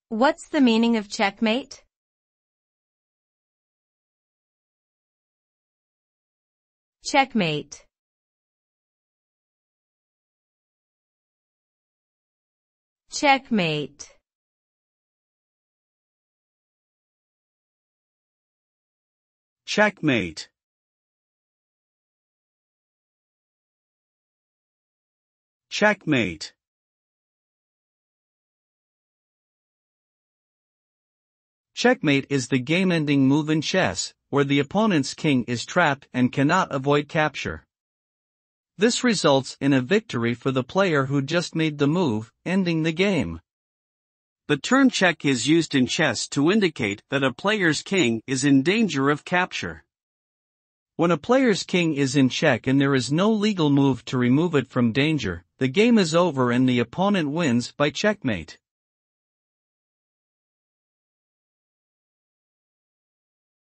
What's the meaning of checkmate? Checkmate. Checkmate. Checkmate. Checkmate. Checkmate is the game-ending move in chess, where the opponent's king is trapped and cannot avoid capture. This results in a victory for the player who just made the move, ending the game. The term check is used in chess to indicate that a player's king is in danger of capture. When a player's king is in check and there is no legal move to remove it from danger, the game is over and the opponent wins by checkmate.